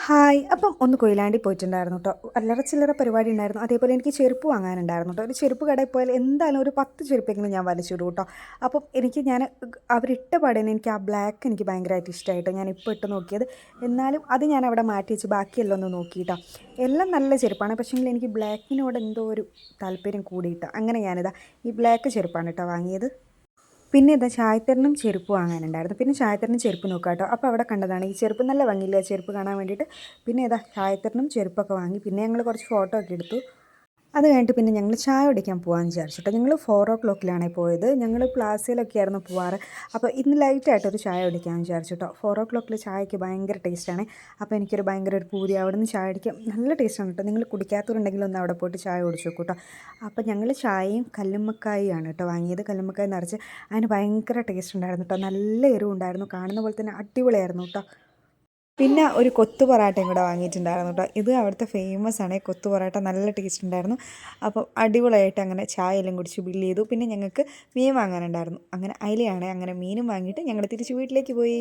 Hi. അപ്പം ഒന്ന് കൊയിലാണ്ടി പോയിട്ടുണ്ടായിരുന്നു കേട്ടോ. അല്ലറ ചില്ലറ പരിപാടി ഉണ്ടായിരുന്നു. അതേപോലെ എനിക്ക് ചെരുപ്പ് വാങ്ങാനുണ്ടായിരുന്നു കേട്ടോ. ഒരു ചെരുപ്പ് കടയിൽ പോയാൽ എന്തായാലും ഒരു 10 ചെരുപ്പെങ്കിലും ഞാൻ വലിച്ചിടും കേട്ടോ. അപ്പം അവരിട്ട പാടേനെ എനിക്ക് ആ ബ്ലാക്ക് എനിക്ക് ഭയങ്കരമായിട്ട് ഇഷ്ടമായിട്ടോ. ഞാൻ ഇപ്പോൾ ഇട്ട് നോക്കിയത്. എന്നാലും അത് ഞാൻ അവിടെ മാറ്റി വെച്ച് ബാക്കിയെല്ലാം ഒന്ന് നോക്കിയിട്ടോ. എല്ലാം നല്ല ചെരുപ്പാണ്. പക്ഷേങ്കിൽ എനിക്ക് ബ്ലാക്കിനോട് എന്തോ ഒരു താല്പര്യം കൂടിയിട്ടോ. അങ്ങനെ ഞാനിതാ ഈ ബ്ലാക്ക് ചെരുപ്പാണ് കേട്ടോ വാങ്ങിയത്. പിന്നെ ഇതാ ചായത്തരനും ചെരുപ്പ് വാങ്ങാനുണ്ടായിരുന്നു. പിന്നെ ചായത്തരനും ചെരുപ്പ് നോക്കാം കേട്ടോ. അപ്പോൾ അവിടെ കണ്ടതാണ് ഈ ചെരുപ്പ്, നല്ല ഭംഗിയില്ല ചെരുപ്പ് കാണാൻ വേണ്ടിയിട്ട്. പിന്നെ ഇതാ ചായത്തരനും ചെരുപ്പൊക്കെ വാങ്ങി. പിന്നെ ഞങ്ങൾ കുറച്ച് ഫോട്ടോ ഒക്കെ എടുത്തു. അത് കഴിഞ്ഞിട്ട് പിന്നെ ഞങ്ങൾ ചായ കുടിക്കാൻ പോകാമെന്ന് വിചാരിച്ചിട്ടോ. ഞങ്ങൾ 4 o'clock പോയത്. ഞങ്ങൾ പ്ലാസയിലൊക്കെ ആയിരുന്നു പോവാറ്. അപ്പോൾ ഇന്ന് ലൈറ്റായിട്ടൊരു ചായ കുടിക്കാമെന്ന് വിചാരിച്ചിട്ടോ. 4 o'clock ചായയ്ക്ക് ഭയങ്കര ടേസ്റ്റാണ്. അപ്പോൾ എനിക്കൊരു ഭയങ്കര ഒരു പൂതി. അവിടെ നിന്ന് ചായ കുടിക്കാൻ നല്ല ടേസ്റ്റാണ് കേട്ടോ. നിങ്ങൾ കുടിക്കാത്തവരുണ്ടെങ്കിൽ ഒന്ന് അവിടെ പോയിട്ട് ചായ കുടിച്ച് നോക്കൂ കേട്ടോ. അപ്പോൾ ഞങ്ങൾ ചായയും കല്ലുമ്മക്കായാണ് കേട്ടോ വാങ്ങിയത്. കല്ലുമ്മക്കായ നിറച്ച് അതിന് ഭയങ്കര ടേസ്റ്റ് ഉണ്ടായിരുന്നു കേട്ടോ. നല്ല എരിവുണ്ടായിരുന്നു. കാണുന്ന പോലെ തന്നെ അടിപൊളിയായിരുന്നു കേട്ടോ. പിന്നെ ഒരു കൊത്തു പൊറാട്ടയും കൂടെ വാങ്ങിയിട്ടുണ്ടായിരുന്നു കേട്ടോ. ഇത് അവിടുത്തെ ഫേമസ് ആണ് കൊത്തു പൊറാട്ട. നല്ല ടേസ്റ്റ് ഉണ്ടായിരുന്നു. അപ്പോൾ അടിപൊളിയായിട്ട് അങ്ങനെ ചായ എല്ലാം കുടിച്ച് ബില്ല് ചെയ്തു. പിന്നെ ഞങ്ങൾക്ക് മീൻ വാങ്ങാനുണ്ടായിരുന്നു. അങ്ങനെ അയിലയാണ്. അങ്ങനെ മീനും വാങ്ങിയിട്ട് ഞങ്ങൾ തിരിച്ച് വീട്ടിലേക്ക് പോയി.